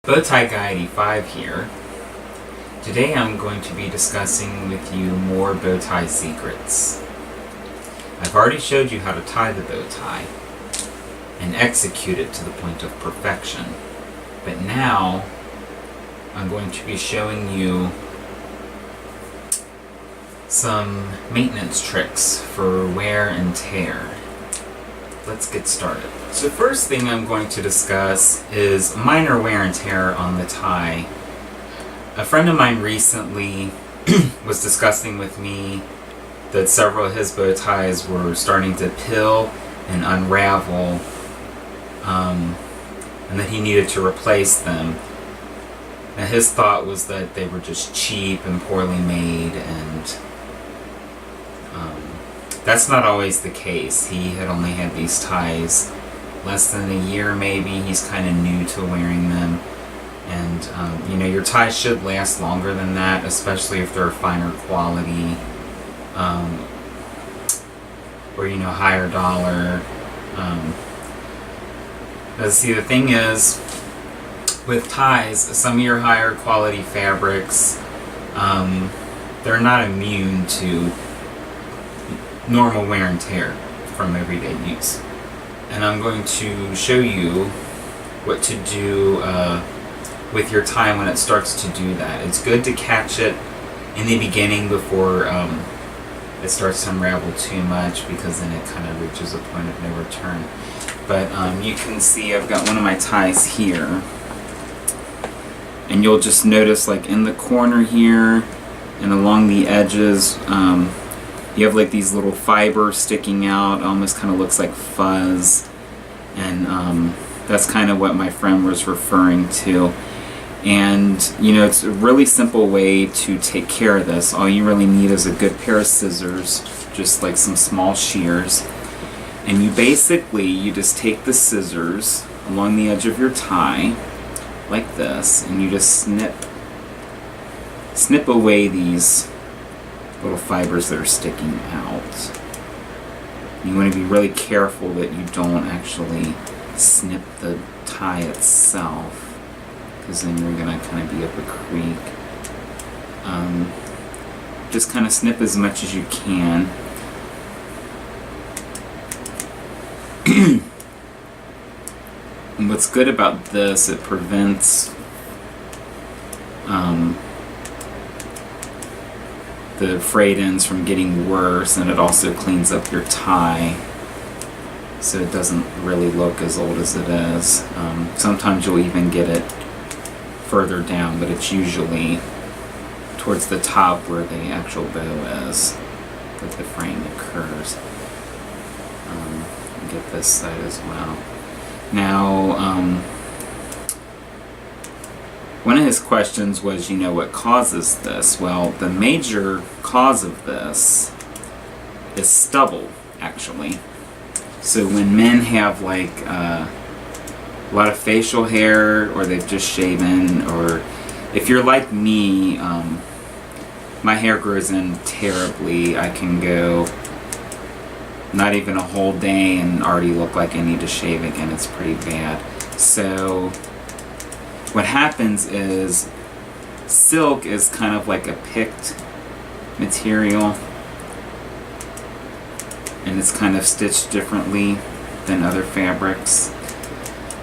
Bowtie Guy 85 here. Today I'm going to be discussing with you more bow tie secrets. I've already showed you how to tie the bow tie and execute it to the point of perfection. But now I'm going to be showing you some maintenance tricks for wear and tear. Let's get started. So first thing I'm going to discuss is minor wear and tear on the tie. A friend of mine recently was discussing with me that several of his bow ties were starting to pill and unravel, and that he needed to replace them. Now his thought was that they were just cheap and poorly made, and that's not always the case. He had only had these ties less than a year maybe. He's kind of new to wearing them. And your ties should last longer than that, especially if they're finer quality, or higher dollar. See, the thing is, with ties, some of your higher quality fabrics, they're not immune to normal wear and tear from everyday use. And I'm going to show you what to do with your tie when it starts to do that. It's good to catch it in the beginning before it starts to unravel too much, because then it kind of reaches a point of no return. But you can see I've got one of my ties here, and you'll just notice, like, in the corner here and along the edges, you have like these little fibers sticking out. Almost kind of looks like fuzz, and that's kind of what my friend was referring to. And it's a really simple way to take care of this. All you really need is a good pair of scissors, just like some small shears, and you just take the scissors along the edge of your tie like this, and you just snip away these little fibers that are sticking out. You want to be really careful that you don't actually snip the tie itself, because then you're going to kind of be up a creek. Just kind of snip as much as you can. And what's good about this, it prevents the frayed ends from getting worse, and it also cleans up your tie so it doesn't really look as old as it is. Sometimes you'll even get it further down, but it's usually towards the top where the actual bow is that the fraying occurs. Get this side as well. Now, one of his questions was, what causes this? Well, the major cause of this is stubble, actually. So when men have like a lot of facial hair, or they've just shaven, or if you're like me, my hair grows in terribly. I can go not even a whole day and already look like I need to shave again. It's pretty bad. So what happens is, silk is kind of like a picked material, and it's kind of stitched differently than other fabrics.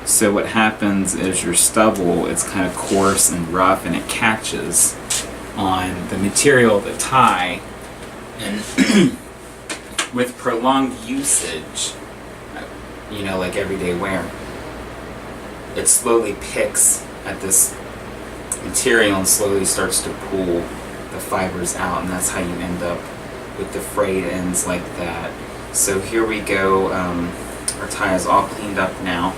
So what happens is your stubble, it's kind of coarse and rough, and it catches on the material of the tie, and with prolonged usage, like everyday wear, it slowly picks at this material and slowly starts to pull the fibers out, and that's how you end up with the frayed ends like that. So here we go. Our tie is all cleaned up now.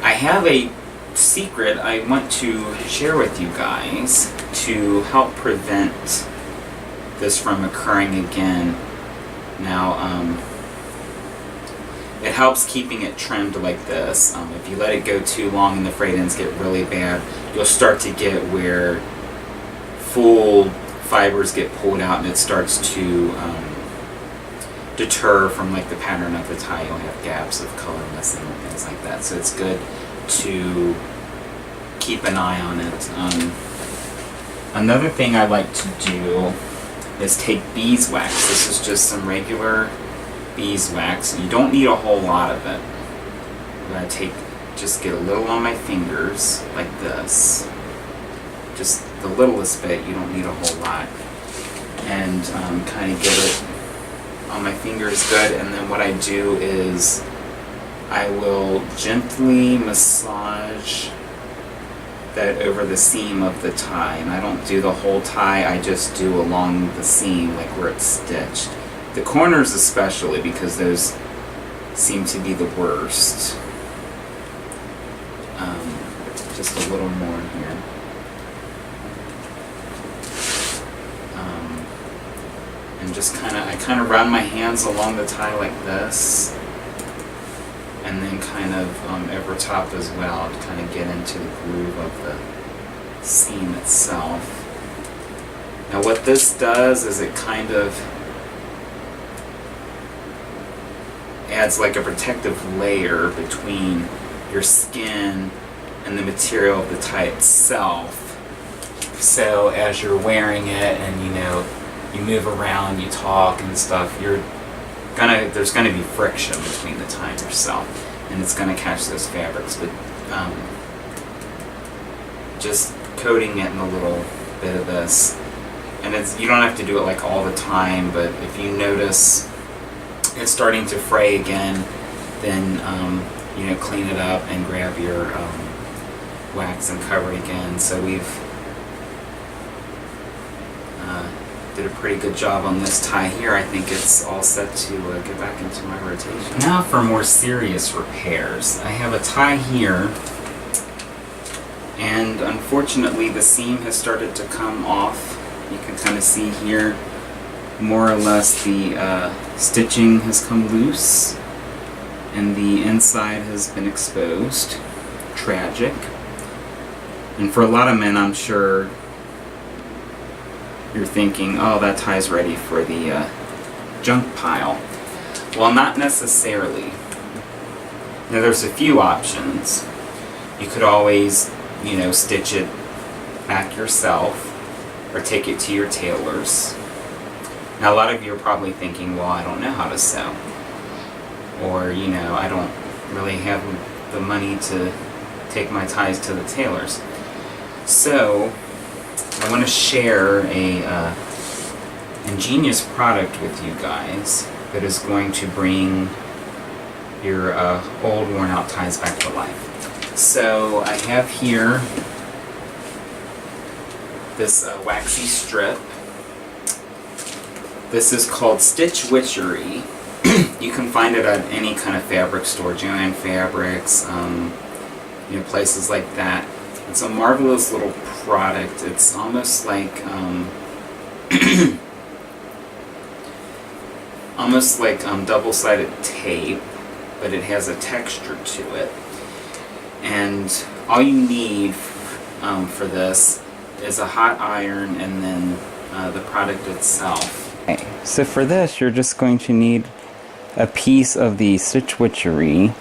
I have a secret I want to share with you guys to help prevent this from occurring again. Now, it helps keeping it trimmed like this. If you let it go too long and the frayed ends get really bad, you'll start to get where full fibers get pulled out, and it starts to deter from like the pattern of the tie. You'll have gaps of color missing and things like that. So it's good to keep keep an eye on it. Another thing I like to do is take beeswax. This is just some regular beeswax. You don't need a whole lot of it. I'm going to just get a little on my fingers, like this. Just the littlest bit, you don't need a whole lot. And kind of get it on my fingers good, and then what I do is I will gently massage that over the seam of the tie, and I don't do the whole tie, I just do along the seam, like where it's stitched. The corners especially, because those seem to be the worst. Just a little more here. And just I kind of run my hands along the tie like this, and then kind of over top as well to kind of get into the groove of the seam itself. Now what this does is it kind of adds like a protective layer between your skin and the material of the tie itself. So as you're wearing it and you move around, you talk and stuff, there's gonna be friction between the tie yourself, and it's gonna catch those fabrics. But just coating it in a little bit of this, and you don't have to do it like all the time, but if you notice it's starting to fray again, then clean it up and grab your wax and cover it again. So we've did a pretty good job on this tie here. I think it's all set to get back into my rotation. Now for more serious repairs. I have a tie here, and unfortunately the seam has started to come off. You can kind of see here more or less the stitching has come loose and the inside has been exposed. Tragic. And for a lot of men, I'm sure you're thinking, oh, that tie's ready for the junk pile. Well, not necessarily. Now there's a few options. You could always, stitch it back yourself or take it to your tailor's. Now a lot of you are probably thinking, well, I don't know how to sew. Or, I don't really have the money to take my ties to the tailor's. So I want to share a ingenious product with you guys that is going to bring your old worn out ties back to life. So I have here this waxy strip. This is called Stitch Witchery. You can find it at any kind of fabric store, Joann Fabrics, places like that. It's a marvelous little product. It's almost like double-sided tape, but it has a texture to it. And all you need for this is a hot iron and then the product itself. Okay, so for this, you're just going to need a piece of the Stitch Witchery,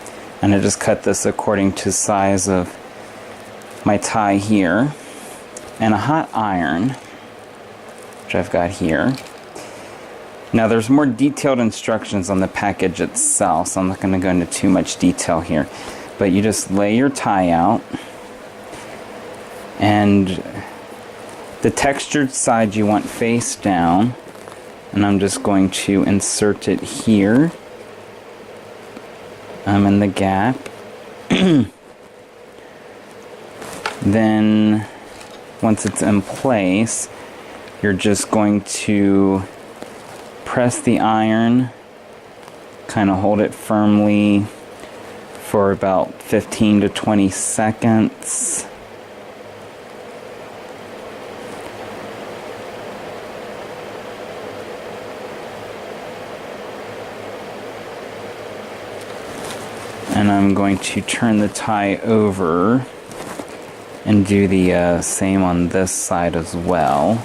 and I just cut this according to size of my tie here, and a hot iron, which I've got here. Now there's more detailed instructions on the package itself, so I'm not going to go into too much detail here, but you just lay your tie out, and the textured side you want face down, and I'm just going to insert it here. I'm in the gap. Then once it's in place, you're just going to press the iron, kind of hold it firmly for about 15 to 20 seconds. And I'm going to turn the tie over and do the same on this side as well.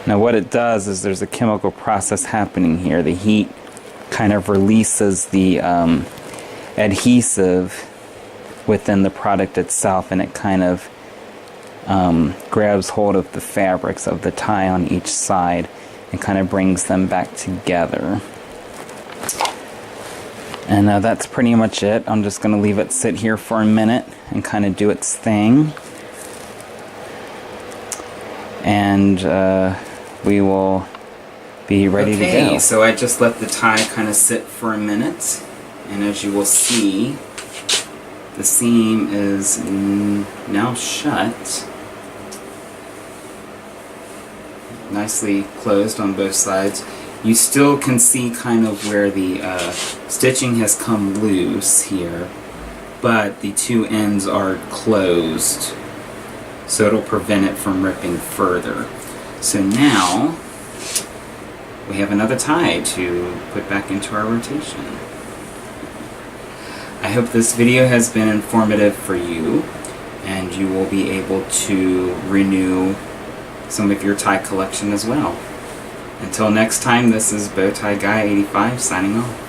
Now what it does is there's a chemical process happening here. The heat kind of releases the adhesive within the product itself, and it kind of grabs hold of the fabrics of the tie on each side and kind of brings them back together. And that's pretty much it. I'm just going to leave it sit here for a minute and kind of do its thing. And we will be ready to go. Okay, so I just let the tie kind of sit for a minute. And as you will see, the seam is now shut. Nicely closed on both sides. You still can see kind of where the stitching has come loose here, but the two ends are closed, so it'll prevent it from ripping further. So now we have another tie to put back into our rotation. I hope this video has been informative for you, and you will be able to renew some of your tie collection as well. Until next time, this is Bowtie Guy 85 signing off.